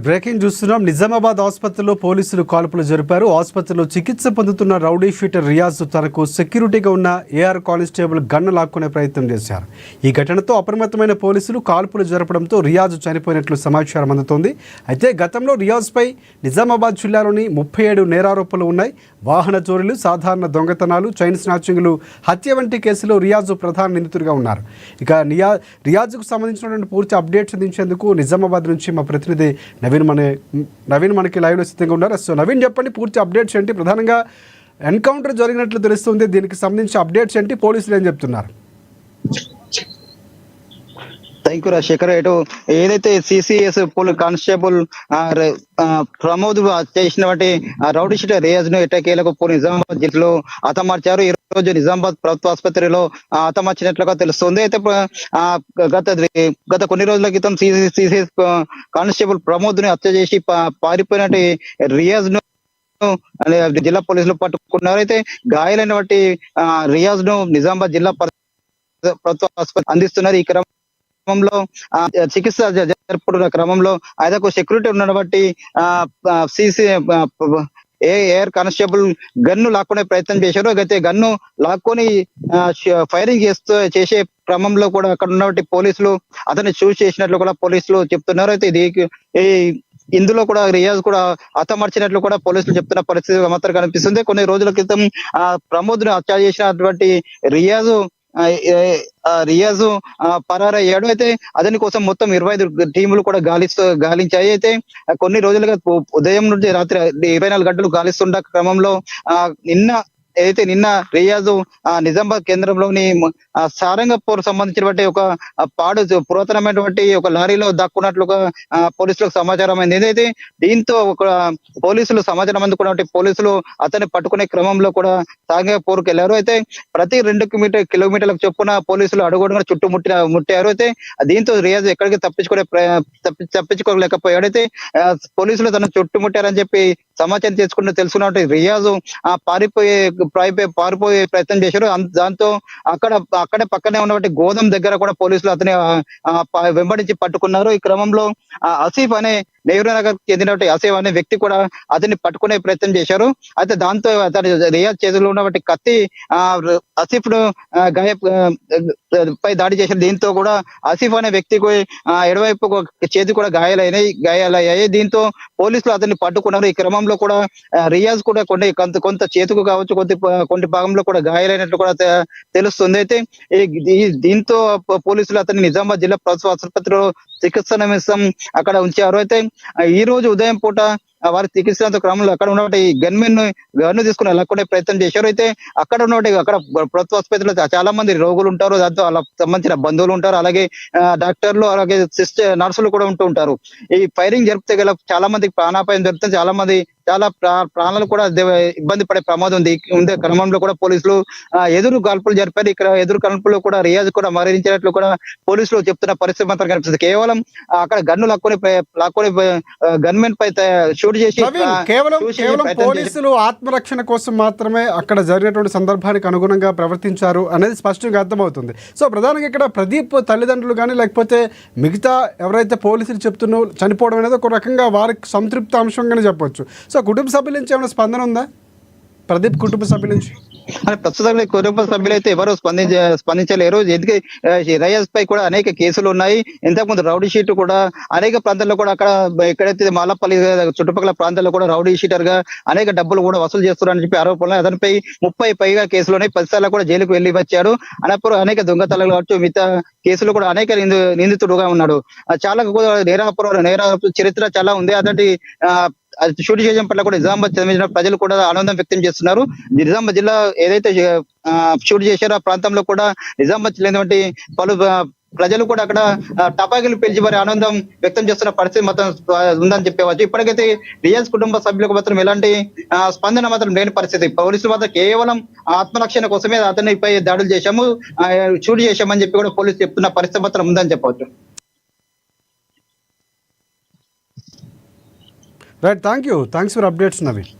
Breaking చూస్తున్నాం. నిజామాబాద్ ఆసుపత్రిలో పోలీసులు కాల్పులు జరిపారు. ఆసుపత్రిలో చికిత్స పొందుతున్న రౌడీ షీటర్ రియాజ్ తనకు సెక్యూరిటీగా ఉన్న ఏఆర్ కానిస్టేబుల్ గన్ను లాక్కునే ప్రయత్నం చేశారు. ఈ ఘటనతో అప్రమత్తమైన పోలీసులు కాల్పులు జరపడంతో రియాజ్ చనిపోయినట్లు సమాచారం అందుతోంది. అయితే గతంలో రియాజ్పై నిజామాబాద్ జిల్లాలోని 37 నేరారోపణలు ఉన్నాయి. వాహన చోరీలు, సాధారణ దొంగతనాలు, చైన్ స్నాచింగ్లు, హత్య వంటి కేసులో రియాజ్ ప్రధాన నిందితుడిగా ఉన్నారు. ఇక రియాజ్కు సంబంధించినటువంటి పూర్తి అప్డేట్స్ అందించేందుకు నిజామాబాద్ నుంచి మా ప్రతినిధి నవీన్ మనకి లైవ్లో సిద్ధంగా ఉన్నారు. సో నవీన్, చెప్పండి, పూర్తి అప్డేట్స్ ఏంటి? ప్రధానంగా ఎన్కౌంటర్ జరిగినట్లు తెలుస్తుంది. దీనికి సంబంధించి అప్డేట్స్ ఏంటి? పోలీసులు ఏం చెప్తున్నారు? Thank you Rajasekhar. ఏదైతే సిసిఎస్ కానిస్టేబుల్ ప్రమోద్ చేసినటువంటి రౌడీ షీటర్ రియాజ్ ను ఎట్టకేలకు నిజామాబాద్ జిల్లాలో హతమార్చారు. ఈ రోజు నిజామాబాద్ ప్రభుత్వ ఆసుపత్రిలో హతమార్చినట్లుగా తెలుస్తుంది. అయితే గత కొన్ని రోజుల క్రితం సిసిఎస్ కానిస్టేబుల్ ప్రమోద్ ని హత్య చేసి పారిపోయినట్టు రియాజ్ ను జిల్లా పోలీసులు పట్టుకున్నారు. అయితే గాయాలైన బట్టి రియాజ్ ను నిజామాబాద్ జిల్లా ప్రభుత్వ ఆసుపత్రి అందిస్తున్నారు. ఈ క్రమంలో చికిత్స జరుపుతున్న క్రమంలో ఆయనకు సెక్యూరిటీ ఉన్న బట్టి ఏఆర్ కానిస్టేబుల్ గన్ను లాక్కునే ప్రయత్నం చేశారు. అయితే గన్ను లాక్కొని ఫైరింగ్ చేసే క్రమంలో కూడా అక్కడ ఉన్నటువంటి పోలీసులు అతన్ని చూస్ చేసినట్లు కూడా పోలీసులు చెప్తున్నారు. అయితే ఇందులో కూడా రియాజ్ కూడా హతమార్చినట్లు కూడా పోలీసులు చెప్తున్న పరిస్థితి మాత్రం కనిపిస్తుంది. కొన్ని రోజుల క్రితం ప్రమోద్ ను హత్య చేసినటువంటి రియాజ్ పరారయ్యాడు. అయితే అతని కోసం మొత్తం 25 టీములు కూడా గాలించాయి. అయితే కొన్ని రోజులుగా ఉదయం నుండి రాత్రి 24 గంటలు గాలిస్తున్న క్రమంలో నిన్న రియాజ్ నిజామాబాద్ కేంద్రంలోని సారంగపూర్ సంబంధించినటువంటి ఒక పురాతనమైనటువంటి ఒక లారీలో దక్కున్నట్లుగా పోలీసులకు సమాచారం అయింది. ఏదైతే దీంతో ఒక పోలీసులు సమాచారం అందుకున్నటువంటి పోలీసులు అతన్ని పట్టుకునే క్రమంలో కూడా సారంగపూర్కి వెళ్లారు. అయితే ప్రతి 2 కిలోమీటర్లకు చొప్పున పోలీసులు అడుగుడుగా ముట్టారు. అయితే దీంతో రియాజ్ ఎక్కడికి తప్పించుకోలేకపోయాడు. అయితే పోలీసులు తను చుట్టుముట్టారని చెప్పి సమాచారం తెలుసుకున్నట్టు రియాజ్ పారిపోయే ప్రయత్నం చేశారు. దాంతో అక్కడే పక్కనే ఉన్నటువంటి గోదాం దగ్గర కూడా పోలీసులు అతని వెంబడించి పట్టుకున్నారు. ఈ క్రమంలో ఆసిఫ్ అనే నెహ్రూ నగర్ చెందినటువంటి ఆసిఫ్ అనే వ్యక్తి కూడా అతన్ని పట్టుకునే ప్రయత్నం చేశారు. అయితే దాంతో అతని రియాజ్ చేతిలో ఉన్నటువంటి కత్తి ఆసిఫ్ ను పై దాడి చేశారు. దీంతో కూడా ఆసిఫ్ అనే వ్యక్తికి ఎడవైపు చేతి కూడా గాయాలయ్యాయి. దీంతో పోలీసులు అతన్ని పట్టుకున్నారు. ఈ క్రమంలో కూడా రియాజ్ కూడా కొంత చేతుకు కావచ్చు, కొన్ని భాగంలో కూడా గాయాలైనట్లు కూడా తెలుస్తుంది. అయితే దీంతో పోలీసులు అతన్ని నిజామాబాద్ జిల్లా ప్రభుత్వ ఆసుపత్రిలో చికిత్స నిమిత్తం అక్కడ ఉంచారు. అయితే ఈ రోజు ఉదయం పూట వారి చికిత్స క్రమంలో అక్కడ ఉన్నటువంటి గన్ను తీసుకుని లాక్కునే ప్రయత్నం చేశారు. అయితే అక్కడ ప్రభుత్వ ఆసుపత్రిలో చాలా మంది రోగులు ఉంటారు. దాంతో వాళ్ళకి సంబంధించిన బంధువులు ఉంటారు. అలాగే డాక్టర్లు, అలాగే నర్సులు కూడా ఉంటారు. ఈ ఫైరింగ్ జరిపితే గల చాలా మందికి ప్రాణాపాయం జరుగుతుంది. చాలా ప్రాణాలు కూడా ఇబ్బంది పడే ప్రమాదం ఉండే క్రమంలో కూడా పోలీసులు ఎదురు కాల్పులు జరిపారు. ఇక్కడ ఎదురు కాల్పులు కూడా రియాజ్ కూడా మరణించినట్లు కూడా పోలీసులు చెప్తున్న పరిస్థితి మాత్రం కనిపిస్తుంది. కేవలం అక్కడ గన్ను లాక్కొని గన్మెన్ పై షూట్ చేసి కేవలం పోలీసులు ఆత్మరక్షణ కోసం మాత్రమే అక్కడ జరిగినటువంటి సందర్భానికి అనుగుణంగా ప్రవర్తించారు అనేది స్పష్టంగా అర్థమవుతుంది. సో ప్రధానంగా ఇక్కడ ప్రదీప్ తల్లిదండ్రులు కానీ లేకపోతే మిగతా ఎవరైతే పోలీసులు చెప్తున్నారో చనిపోవడం అనేది ఒక రకంగా వారికి సంతృప్తి అంశంగానే చెప్పొచ్చు. సో కుటుంబ సభ్యుల నుంచి ఏమైనా స్పందన ఉందా ప్రదీప్ కుటుంబ సభ్యుల నుంచి? ప్రస్తుతం కుటుంబ సభ్యులు అయితే ఎవరు స్పందించలేరు. ఎందుకంటే రియాజ్ పై కూడా అనేక కేసులు ఉన్నాయి. ఇంతకుముందు రౌడీ షీట్ కూడా అనేక ప్రాంతాల్లో కూడా అక్కడ ఎక్కడైతే మాలపల్లి చుట్టుపక్కల ప్రాంతాల్లో కూడా రౌడీ షీటర్ గా అనేక డబ్బులు కూడా వసూలు చేస్తున్నారని చెప్పి ఆరోపణలు. అతనిపై 30 పైగా కేసులు ఉన్నాయి. 10 సార్లు కూడా జైలుకు వెళ్లి వచ్చాడు. అనంతపురం అనేక దొంగతనాలు కావచ్చు, మిగతా కేసులు కూడా అనేక నిందితుడుగా ఉన్నాడు. చాలా నేర చరిత్ర చాలా ఉంది. అతడి షూట్ చేయడం పట్ల కూడా నిజామాబాద్ చెందిన ప్రజలు కూడా ఆనందం వ్యక్తం చేస్తున్నారు. నిజామాబాద్ జిల్లా ఏదైతే షూట్ చేశారో ఆ ప్రాంతంలో కూడా నిజామాబాద్ చెందినటువంటి పలు ప్రజలు కూడా అక్కడ టపాకులు పెంచి మరి ఆనందం వ్యక్తం చేస్తున్న పరిస్థితి మాత్రం ఉందని చెప్పవచ్చు. ఇప్పటికైతే రియాజ్ కుటుంబ సభ్యులకు మాత్రం ఎలాంటి స్పందన మాత్రం లేని పరిస్థితి. పోలీసులు మాత్రం కేవలం ఆత్మరక్షణ కోసమే అతనిపై దాడులు చేశాము, షూట్ చేశామని చెప్పి కూడా పోలీసులు చెప్తున్న పరిస్థితి మాత్రం ఉందని చెప్పవచ్చు. Right, thanks for updates Naveen.